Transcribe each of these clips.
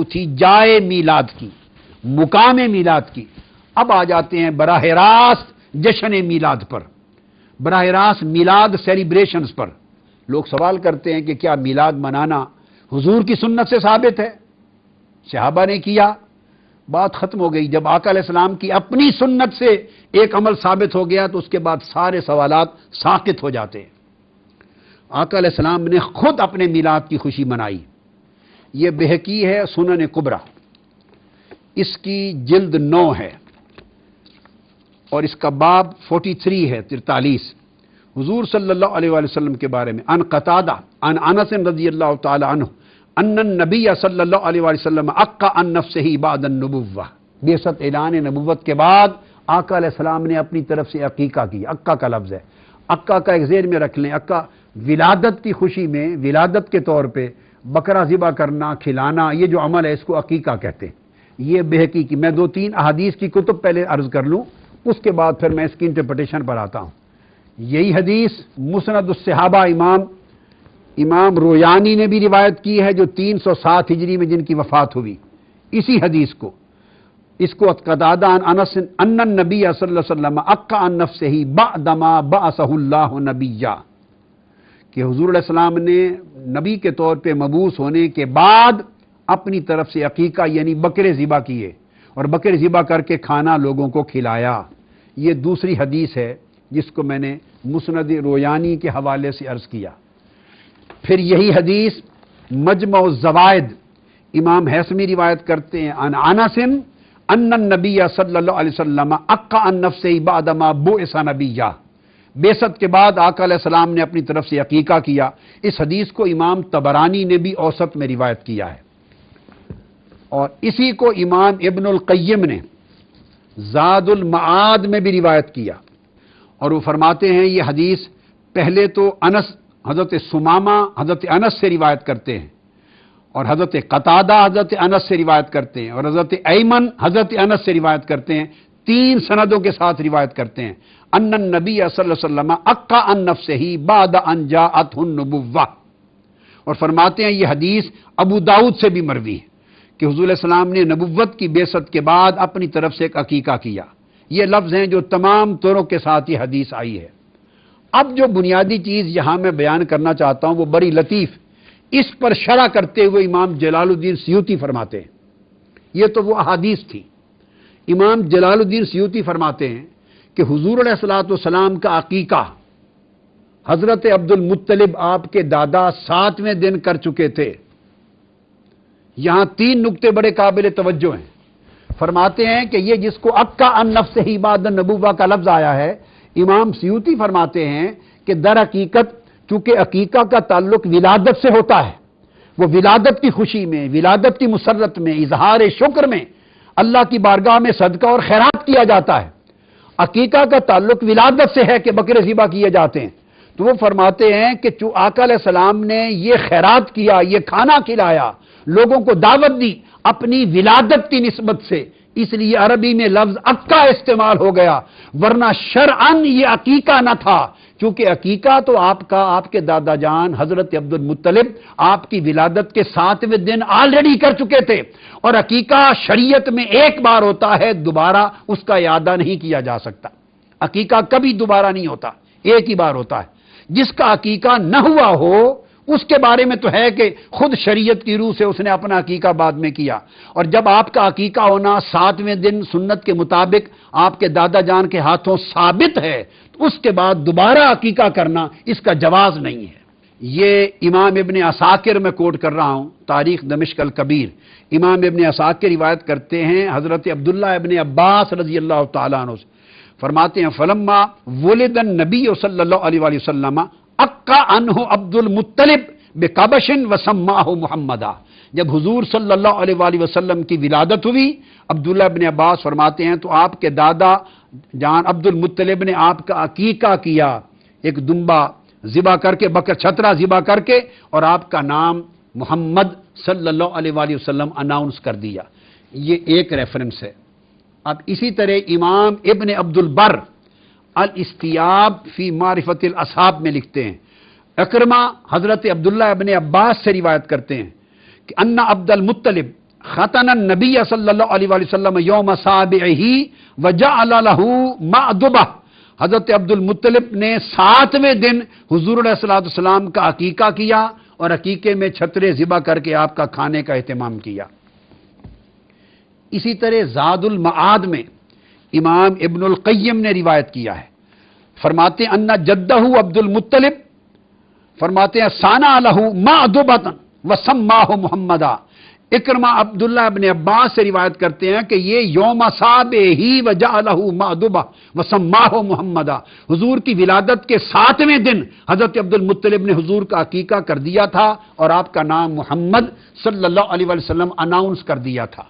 تھی جائے میلاد کی، مقام میلاد کی. اب آ جاتے ہیں براہ راست جشن میلاد پر، براہ راست میلاد سیلیبریشنز پر. لوگ سوال کرتے ہیں کہ کیا میلاد منانا حضور کی سنت سے ثابت ہے؟ صحابہ نے کیا، بات ختم ہو گئی. جب آقا علیہ السلام کی اپنی سنت سے ایک عمل ثابت ہو گیا تو اس کے بعد سارے سوالات ساقط ہو جاتے ہیں. آقا علیہ السلام نے خود اپنے میلاد کی خوشی منائی. یہ بہقی ہے سنن کبریٰ، اس کی جلد 9 ہے اور اس کا باب 43 ہے 43. حضور صلی اللہ علیہ وآلہ وسلم کے بارے میں عن قتادہ عن انس رضی اللہ تعالی عنہ ان النبی صلی اللہ علیہ وآلہ وسلم عقا عن نفسہ بعد النبوہ. بعثت اعلان نبوت کے بعد آقا علیہ السلام نے اپنی طرف سے عقیقہ کی. عقا کا لفظ ہے، عقا کا ایک ذیل میں رکھ لیں. عقا ولادت کی خوشی میں، ولادت کے طور پہ بکرا ذبح کرنا، کھلانا، یہ جو عمل ہے اس کو عقیقہ کہتے ہیں. یہ بہقی کی، میں 2-3 احادیث کی کتب پہلے عرض کر لوں، اس کے بعد پھر میں اس کی انٹرپریٹیشن پر آتا ہوں. یہی حدیث مسند الصحابہ امام رویانی نے بھی روایت کی ہے، جو 307 ہجری میں جن کی وفات ہوئی. اسی حدیث کو، اس کو قتادہ عن انس ان النبی صلی اللہ علیہ وسلم عقا عن نفسہ بعد ما بعثہ اللہ نبیا، کہ حضور علیہ السلام نے نبی کے طور پہ مبعوث ہونے کے بعد اپنی طرف سے عقیقہ یعنی بکرے ذبح کیے اور بکرے ذبح کر کے کھانا لوگوں کو کھلایا. یہ دوسری حدیث ہے جس کو میں نے مسند رویانی کے حوالے سے عرض کیا. پھر یہی حدیث مجمع الزوائد امام حیثمی روایت کرتے ہیں عن انس ان النبی صلی اللہ علیہ وسلم عقا عن نفسہ بعد ما بعث نبیا، بعثت کے بعد آقا علیہ السلام نے اپنی طرف سے عقیقہ کیا. اس حدیث کو امام طبرانی نے بھی اوسط میں روایت کیا ہے اور اسی کو امام ابن القیم نے زاد المعاد میں بھی روایت کیا. اور وہ فرماتے ہیں یہ حدیث پہلے تو انس حضرت سمامہ حضرت انس سے روایت کرتے ہیں اور حضرت قتادہ حضرت انس سے روایت کرتے ہیں اور حضرت ایمن حضرت انس سے روایت کرتے ہیں. 3 سندوں کے ساتھ روایت کرتے ہیں. ان النبی صلی اللہ علیہ وسلم عقا عن نفسہ بعد ان جاءتہ النبوہ، اور فرماتے ہیں یہ حدیث ابو داؤد سے بھی مروی ہے کہ حضور علیہ السلام نے نبوت کی بعثت کے بعد اپنی طرف سے ایک عقیقہ کیا. یہ لفظ ہیں جو تمام طرق کے ساتھ یہ حدیث آئی ہے. اب جو بنیادی چیز یہاں میں بیان کرنا چاہتا ہوں وہ بڑی لطیف، اس پر شرح کرتے ہوئے امام جلال الدین سیوطی فرماتے ہیں. یہ تو وہ احادیث تھی. امام جلال الدین سیوطی فرماتے ہیں کہ حضور علیہ الصلوۃ والسلام کا عقیقہ حضرت عبد المطلب آپ کے دادا 7ویں دن کر چکے تھے. یہاں 3 نقطے بڑے قابل توجہ ہیں. فرماتے ہیں کہ یہ جس کو عقا عن نفسہ بعد النبوہ کا لفظ آیا ہے، امام سیوطی فرماتے ہیں کہ در حقیقت چونکہ عقیقہ کا تعلق ولادت سے ہوتا ہے، وہ ولادت کی خوشی میں، ولادت کی مسرت میں، اظہار شکر میں اللہ کی بارگاہ میں صدقہ اور خیرات کیا جاتا ہے. عقیقہ کا تعلق ولادت سے ہے کہ بکرے ذبح کیے جاتے ہیں. تو وہ فرماتے ہیں کہ چوں آقا علیہ السلام نے یہ خیرات کیا، یہ کھانا کھلایا، لوگوں کو دعوت دی اپنی ولادت کی نسبت سے، اس لیے عربی میں لفظ عقا استعمال ہو گیا، ورنہ شرعاً یہ عقیقہ نہ تھا. چونکہ عقیقہ تو آپ کے دادا جان حضرت عبد المطلب آپ کی ولادت کے 7ویں دن آلریڈی کر چکے تھے، اور عقیقہ شریعت میں ایک بار ہوتا ہے، دوبارہ اس کا اعادہ نہیں کیا جا سکتا. عقیقہ کبھی دوبارہ نہیں ہوتا، ایک ہی بار ہوتا ہے. جس کا عقیقہ نہ ہوا ہو اس کے بارے میں تو ہے کہ خود شریعت کی روح سے اس نے اپنا عقیقہ بعد میں کیا، اور جب آپ کا عقیقہ ہونا 7ویں دن سنت کے مطابق آپ کے دادا جان کے ہاتھوں ثابت ہے تو اس کے بعد دوبارہ عقیقہ کرنا اس کا جواز نہیں ہے. یہ امام ابن عساکر میں کوٹ کر رہا ہوں، تاریخ دمشق الکبیر. امام ابن عساکر روایت کرتے ہیں حضرت عبداللہ ابن عباس رضی اللہ تعالیٰ عنہ سے، فرماتے ہیں فلما ولد النبی صلی اللہ علیہ وآلہ وسلم عقا عنہ عبد المطلب بقبش وسماہ محمدا. جب حضور صلی اللہ علیہ وآلہ وسلم کی ولادت ہوئی، عبداللہ ابن عباس فرماتے ہیں تو آپ کے دادا جان عبد المطلب نے آپ کا عقیقہ کیا، ایک دمبا ذبح کر کے، بکر چھترا ذبح کر کے، اور آپ کا نام محمد صلی اللہ علیہ وآلہ وسلم اناؤنس کر دیا. یہ ایک ریفرنس ہے. اب اسی طرح امام ابن عبد البر الاستیاب فی معرفت الاصحاب میں لکھتے ہیں، اکرمہ حضرت عبداللہ ابن عباس سے روایت کرتے ہیں کہ ان عبد المطلب خطن النبی صلی اللہ علیہ وآلہ وسلم یوم سابعہ وجعل له مأدبہ، حضرت عبد المطلب نے 7ویں دن حضور علیہ السلام کا عقیقہ کیا اور عقیقے میں چھترے ذبح کر کے آپ کا کھانے کا اہتمام کیا۔ اسی طرح زاد المعاد میں امام ابن القیم نے روایت کیا ہے، فرماتے ہیں ان جدہ عبد المطلب، فرماتے ہیں سانا لہ مأدبۃ وسماہ محمدا۔ اکرمہ عبداللہ ابن عباس سے روایت کرتے ہیں کہ یہ یوم سابعہ وجعلہ مأدبہ وسماہ محمدا، حضور کی ولادت کے 7ویں دن حضرت عبد المطلب نے حضور کا عقیقہ کر دیا تھا اور آپ کا نام محمد صلی اللہ علیہ وسلم اناؤنس کر دیا تھا۔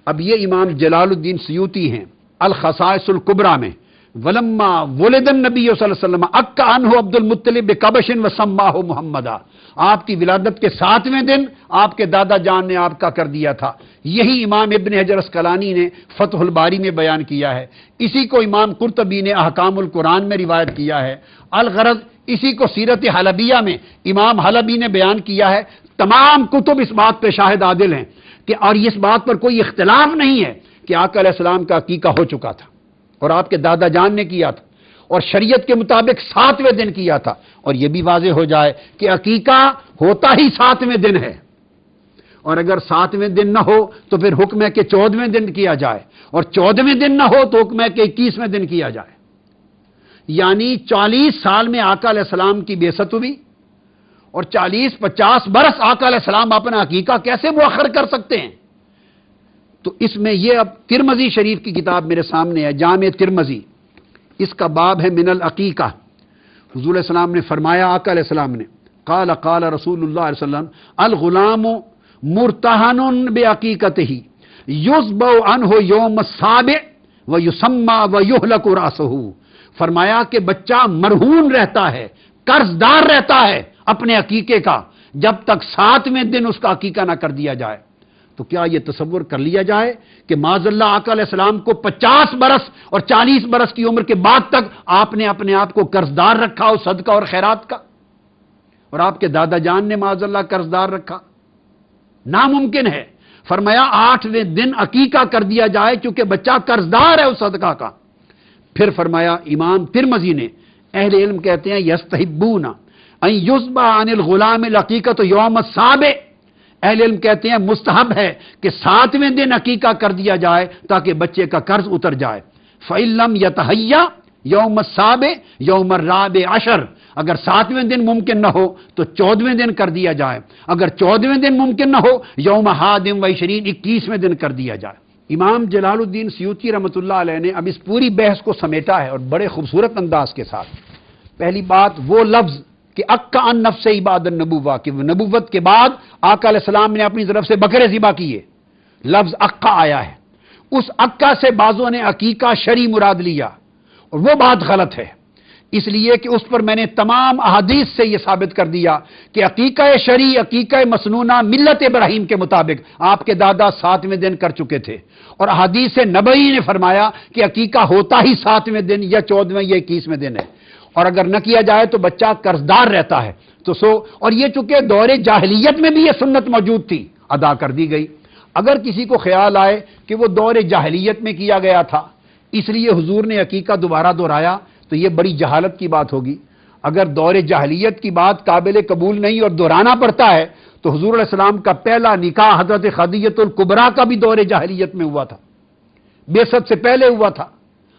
اب یہ امام جلال الدین سیوطی ہیں الخصائص الکبریٰ میں، ولما ولد النبی صلی اللہ علیہ وسلم اکا عنہ عبد المطلب بکبش وسماہ محمدا، آپ کی ولادت کے 7ویں دن آپ کے دادا جان نے آپ کا کر دیا تھا۔ یہی امام ابن حجر اسقلانی نے فتح الباری میں بیان کیا ہے، اسی کو امام قرطبی نے احکام القرآن میں روایت کیا ہے۔ الغرض اسی کو سیرت حلبیہ میں امام حلبی نے بیان کیا ہے۔ تمام کتب اس بات پہ شاہد عادل ہیں کہ اور اس بات پر کوئی اختلاف نہیں ہے کہ آقا علیہ السلام کا عقیقہ ہو چکا تھا اور آپ کے دادا جان نے کیا تھا اور شریعت کے مطابق 7ویں دن کیا تھا۔ اور یہ بھی واضح ہو جائے کہ عقیقہ ہوتا ہی 7ویں دن ہے، اور اگر 7ویں دن نہ ہو تو پھر حکم ہے کہ 14ویں دن کیا جائے، اور 14ویں دن نہ ہو تو حکم ہے کہ 21ویں دن کیا جائے۔ یعنی 40 سال میں آقا علیہ السلام کی بعثت ہوئی اور 40-50 برس آقا علیہ السلام اپنا عقیقہ کیسے مؤخر کر سکتے ہیں؟ تو اس میں یہ اب ترمذی شریف کی کتاب میرے سامنے ہے، جامع ترمذی، اس کا باب ہے من العقیقہ۔ حضور علیہ السلام نے فرمایا، آقا علیہ السلام نے قال قال رسول اللہ علیہ وسلم الغلام مرتہن بعقیقتہ یذبح عنہ یوم السابع ویسمى ویہلک رأسہ، فرمایا کہ بچہ مرہون رہتا ہے، قرض دار رہتا ہے اپنے عقیقے کا جب تک 7ویں دن اس کا عقیقہ نہ کر دیا جائے۔ تو کیا یہ تصور کر لیا جائے کہ معاذ اللہ آقا علیہ السلام کو 50 برس اور 40 برس کی عمر کے بعد تک آپ نے اپنے آپ کو قرض دار رکھا ہو صدقہ اور خیرات کا، اور آپ کے دادا جان نے معاذ اللہ قرض دار رکھا؟ ناممکن ہے۔ فرمایا 8ویں دن عقیقہ کر دیا جائے کیونکہ بچہ قرض دار ہے اس صدقہ کا۔ پھر فرمایا امام ترمذی نے، اہل علم کہتے ہیں یستحبون ان یذبح عن الغلام العقیقۃ یوم السابع، اہل علم کہتے ہیں مستحب ہے کہ 7ویں دن عقیقہ کر دیا جائے تاکہ بچے کا قرض اتر جائے۔ فَإِن لَّمْ يَتَهَيَّأْ یوم السابع یوم الرابع عشر، اگر 7ویں دن ممکن نہ ہو تو 14ویں دن کر دیا جائے، اگر 14ویں دن ممکن نہ ہو یوم حادم و 21ویں دن کر دیا جائے۔ امام جلال الدین سیوطی رحمۃ اللہ علیہ نے اب اس پوری بحث کو سمیٹا ہے اور بڑے خوبصورت انداز کے ساتھ۔ پہلی بات وہ لفظ کہ اکا ان نفس عباد النبوہ، کہ نبوت کے بعد آقا علیہ السلام نے اپنی طرف سے بکرے ذبح کیے، لفظ اکا آیا ہے، اس اکا سے بعضوں نے عقیقہ شرعی مراد لیا اور وہ بات غلط ہے، اس لیے کہ اس پر میں نے تمام احادیث سے یہ ثابت کر دیا کہ عقیقہ شرعی عقیقہ مسنونہ ملت ابراہیم کے مطابق آپ کے دادا 7ویں دن کر چکے تھے، اور احادیث نبوی نے فرمایا کہ عقیقہ ہوتا ہی 7ویں دن یا 14ویں یا 21ویں دن ہے، اور اگر نہ کیا جائے تو بچہ قرض دار رہتا ہے۔ تو اور یہ چونکہ دور جاہلیت میں بھی یہ سنت موجود تھی، ادا کر دی گئی۔ اگر کسی کو خیال آئے کہ وہ دور جاہلیت میں کیا گیا تھا اس لیے حضور نے عقیقہ دوبارہ دہرایا تو یہ بڑی جہالت کی بات ہوگی۔ اگر دور جاہلیت کی بات قابل قبول نہیں اور دہرانا پڑتا ہے تو حضور علیہ السلام کا پہلا نکاح حضرت خدیجہ الکبریٰ کا بھی دور جاہلیت میں ہوا تھا، بعثت سے پہلے ہوا تھا،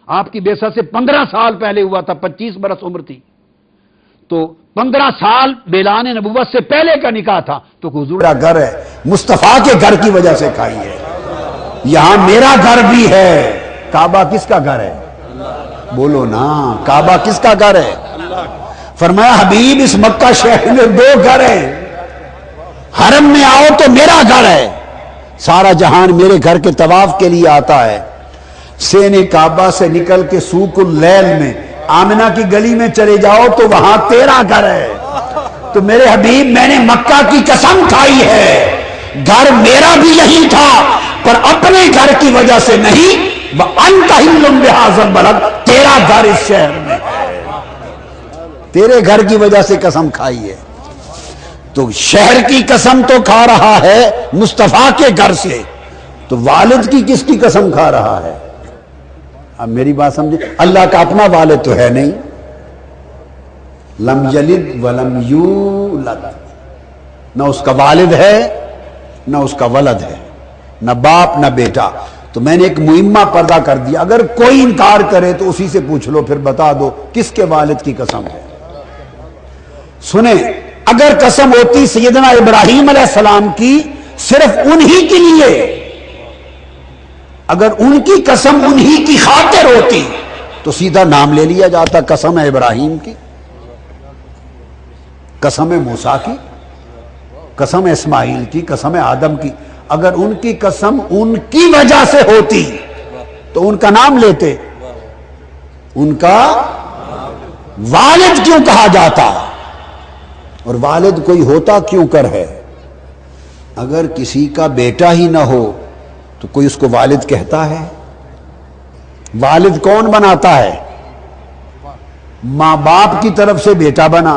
آپ کی بعثت سے 15 سال پہلے ہوا تھا، 25 برس عمر تھی، تو 15 سال اعلان نبوت سے پہلے کا نکاح تھا۔ تو حضور میرا گھر ہے، مصطفیٰ کے گھر کی وجہ سے کھائی ہے، یہاں میرا گھر بھی ہے۔ کعبہ کس کا گھر ہے؟ بولو نا، کعبہ کس کا گھر ہے؟ فرمایا حبیب اس مکہ شہر میں 2 گھر ہیں، حرم میں آؤ تو میرا گھر ہے، سارا جہان میرے گھر کے طواف کے لیے آتا ہے، سین کعبہ سے نکل کے سوق اللیل میں آمنہ کی گلی میں چلے جاؤ تو وہاں تیرا گھر ہے۔ تو میرے حبیب میں نے مکہ کی قسم کھائی ہے، گھر میرا بھی یہی تھا پر اپنے گھر کی وجہ سے نہیں، وَأَنْتَ حِلٌّ بِهَٰذَا الْبَلَدِ، تیرا گھر اس شہر میں ہے، تیرے گھر کی وجہ سے قسم کھائی ہے۔ تو شہر کی قسم تو کھا رہا ہے مصطفیٰ کے گھر سے، تو والد کی کس کی قسم کھا رہا ہے؟ اب میری بات سمجھے، اللہ کا اپنا والد تو ہے نہیں، لم یلد ولم یولد، نہ اس کا والد ہے نہ اس کا ولد ہے، نہ باپ نہ بیٹا. تو میں نے ایک مہمہ پردہ کر دیا، اگر کوئی انکار کرے تو اسی سے پوچھ لو، پھر بتا دو کس کے والد کی قسم ہے. سنیں، اگر قسم ہوتی سیدنا ابراہیم علیہ السلام کی صرف انہی کے لیے، اگر ان کی قسم انہی کی خاطر ہوتی تو سیدھا نام لے لیا جاتا، قسم ہے ابراہیم کی، قسم ہے موسیٰ کی، قسم ہے اسماعیل کی، قسم ہے آدم کی. اگر ان کی قسم ان کی وجہ سے ہوتی تو ان کا نام لیتے، ان کا والد کیوں کہا جاتا؟ اور والد کوئی ہوتا کیوں کر ہے؟ اگر کسی کا بیٹا ہی نہ ہو تو کوئی اس کو والد کہتا ہے؟ والد کون بناتا ہے؟ ماں باپ کی طرف سے بیٹا بنا،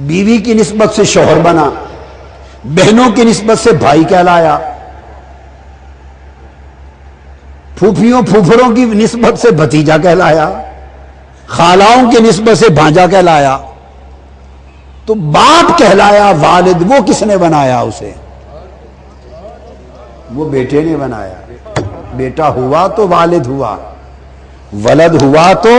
بیوی کی نسبت سے شوہر بنا، بہنوں کی نسبت سے بھائی کہلایا، پھوپھیوں پھوپھروں کی نسبت سے بھتیجا کہلایا، خالاؤں کی نسبت سے بھانجا کہلایا. تو باپ کہلایا. والد وہ کس نے بنایا اسے؟ وہ بیٹے نے بنایا. بیٹا ہوا تو والد ہوا، ولد ہوا تو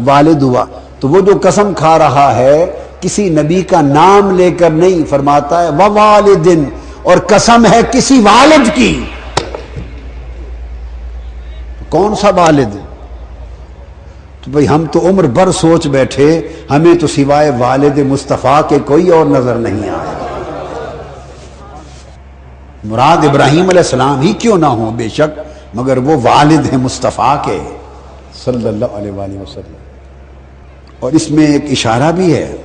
والد ہوا. تو وہ جو قسم کھا رہا ہے کسی نبی کا نام لے کر نہیں، فرماتا ہے ووالدن، اور قسم ہے کسی والد کی. کون سا والد؟ تو بھئی ہم تو عمر بھر سوچ بیٹھے، ہمیں تو سوائے والد مصطفیٰ کے کوئی اور نظر نہیں آیا. مراد ابراہیم علیہ السلام ہی کیوں نہ ہوں بے شک، مگر وہ والد ہیں مصطفیٰ کے صلی اللہ علیہ وآلہ وسلم. اور اس میں ایک اشارہ بھی ہے،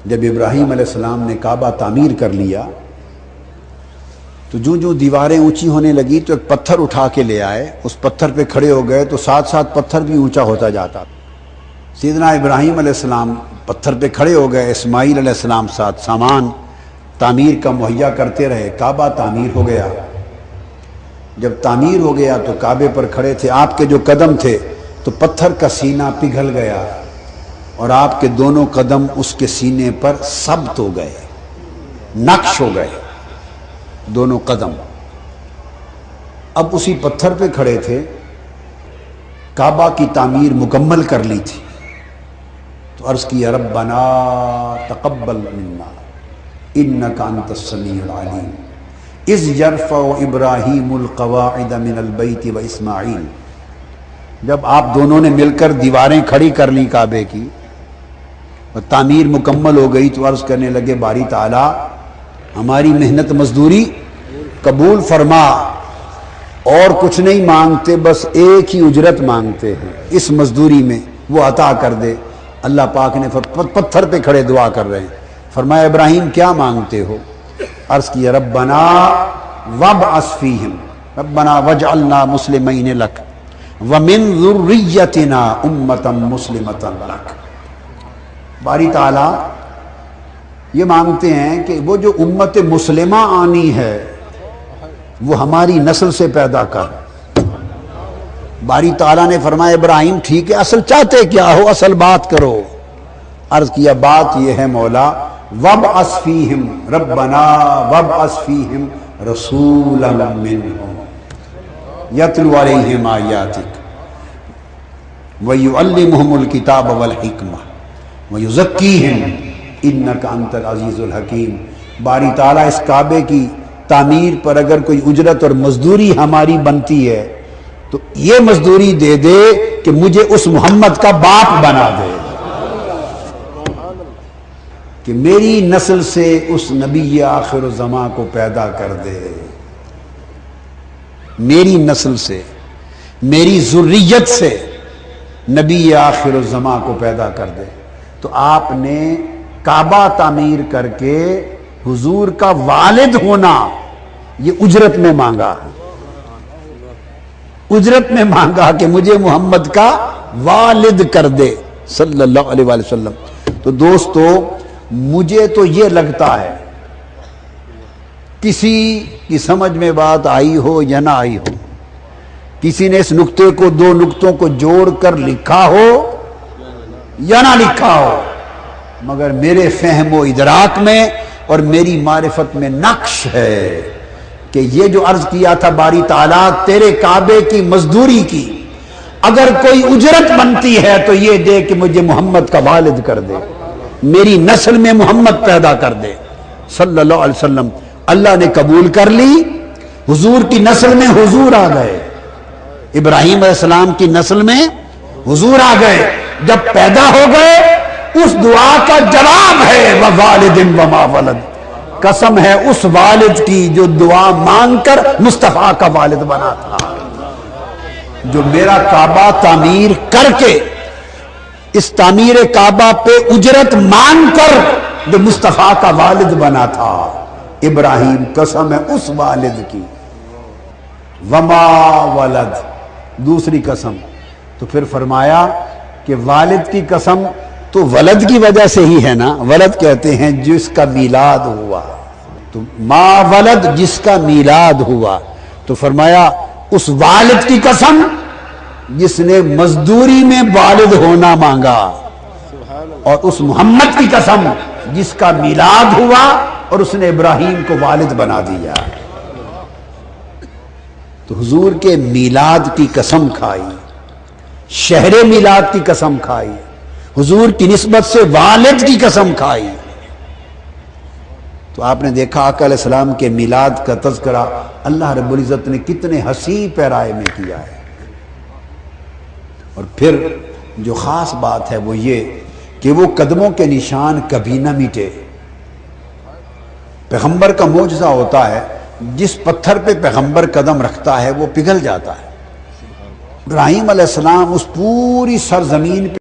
جب ابراہیم علیہ السلام نے کعبہ تعمیر کر لیا تو جو دیواریں اونچی ہونے لگی تو ایک پتھر اٹھا کے لے آئے، اس پتھر پہ کھڑے ہو گئے تو ساتھ ساتھ پتھر بھی اونچا ہوتا جاتا. سیدنا ابراہیم علیہ السلام پتھر پہ کھڑے ہو گئے، اسماعیل علیہ السلام ساتھ سامان تعمیر کا مہیا کرتے رہے. کعبہ تعمیر ہو گیا. جب تعمیر ہو گیا تو کعبے پر کھڑے تھے، آپ کے جو قدم تھے تو پتھر کا سینہ پگھل گیا اور آپ کے دونوں قدم اس کے سینے پر ثبت ہو گئے، نقش ہو گئے دونوں قدم. اب اسی پتھر پہ کھڑے تھے، کعبہ کی تعمیر مکمل کر لی تھی تو عرض کیا ربنا تقبل منا انک انت السمیع العلیم اذ یرفع ابراہیم القواعد من البیت و اسماعیل. جب آپ دونوں نے مل کر دیواریں کھڑی کر لی کعبے کی اور تعمیر مکمل ہو گئی تو عرض کرنے لگے باری تعالی ہماری محنت مزدوری قبول فرما، اور کچھ نہیں مانگتے، بس ایک ہی اجرت مانگتے ہیں اس مزدوری میں، وہ عطا کر دے. اللہ پاک نے پتھر پہ کھڑے دعا کر رہے ہیں. فرمایا ابراہیم کیا مانگتے ہو؟ عرض کیا ربنا وابعث فیہم ربنا وجعلنا مسلمین لک ومن ذریتنا امتا مسلمتا لک. باری تعالیٰ یہ مانگتے ہیں کہ وہ جو امت مسلمہ آنی ہے وہ ہماری نسل سے پیدا کر. باری تعالیٰ نے فرمایا ابراہیم ٹھیک ہے، اصل چاہتے کیا ہو، اصل بات کرو. عرض کیا بات یہ ہے مولا وابعث فیہم ربنا وابعث فیہم رسولا منہم یتلو علیہم آیاتک ویعلمہم الکتاب والحکمہ ویزکیہم انک انت العزیز الحکیم. باری تعالیٰ اس کعبے کی تعمیر پر اگر کوئی اجرت اور مزدوری ہماری بنتی ہے تو یہ مزدوری دے دے کہ مجھے اس محمد کا باپ بنا دے، کہ میری نسل سے اس نبی آخر الزمان کو پیدا کر دے، میری نسل سے، میری ذریت سے نبی آخر الزمان کو پیدا کر دے. تو آپ نے کعبہ تعمیر کر کے حضور کا والد ہونا یہ اجرت میں مانگا، اجرت میں مانگا کہ مجھے محمد کا والد کر دے صلی اللہ علیہ وآلہ وسلم. تو دوستو مجھے تو یہ لگتا ہے کسی کی سمجھ میں بات آئی ہو یا نہ آئی ہو، کسی نے اس نقطے کو دو نقطوں کو جوڑ کر لکھا ہو یا نہ لکھا ہو، مگر میرے فہم و ادراک میں اور میری معرفت میں نقش ہے کہ یہ جو عرض کیا تھا باری تعالیٰ تیرے کعبے کی مزدوری کی اگر کوئی اجرت بنتی ہے تو یہ دے کہ مجھے محمد کا والد کر دے، میری نسل میں محمد پیدا کر دے صلی اللہ علیہ وسلم۔ اللہ نے قبول کر لی، حضور کی نسل میں حضور آ گئے، ابراہیم علیہ السلام کی نسل میں حضور آ گئے، جب پیدا ہو گئے اس دعا کا جواب ہے وَوَالِدٍ وَمَا وَلَدٍ، قسم ہے اس والد کی جو دعا مانگ کر مصطفیٰ کا والد بنا تھا، جو میرا کعبہ تعمیر کر کے اس تعمیر کعبہ پہ اجرت مانگ کر جو مصطفیٰ کا والد بنا تھا ابراہیم، قسم ہے اس والد کی وما ولد، دوسری قسم۔ تو پھر فرمایا کہ والد کی قسم تو ولد کی وجہ سے ہی ہے نا، ولد کہتے ہیں جس کا میلاد ہوا، تو ما ولد جس کا میلاد ہوا، تو فرمایا اس والد کی قسم جس نے مزدوری میں والد ہونا مانگا، اور اس محمد کی قسم جس کا میلاد ہوا اور اس نے ابراہیم کو والد بنا دیا۔ تو حضور کے میلاد کی قسم کھائی، شہر میلاد کی قسم کھائی، حضور کی نسبت سے والد کی قسم کھائی۔ تو آپ نے دیکھا آقا علیہ السلام کے میلاد کا تذکرہ اللہ رب العزت نے کتنے حسین پیرائے میں کیا ہے۔ اور پھر جو خاص بات ہے وہ یہ کہ وہ قدموں کے نشان کبھی نہ مٹے۔ پیغمبر کا معجزہ ہوتا ہے جس پتھر پہ پیغمبر قدم رکھتا ہے وہ پگھل جاتا ہے۔ ابراہیم علیہ السلام اس پوری سرزمین پہ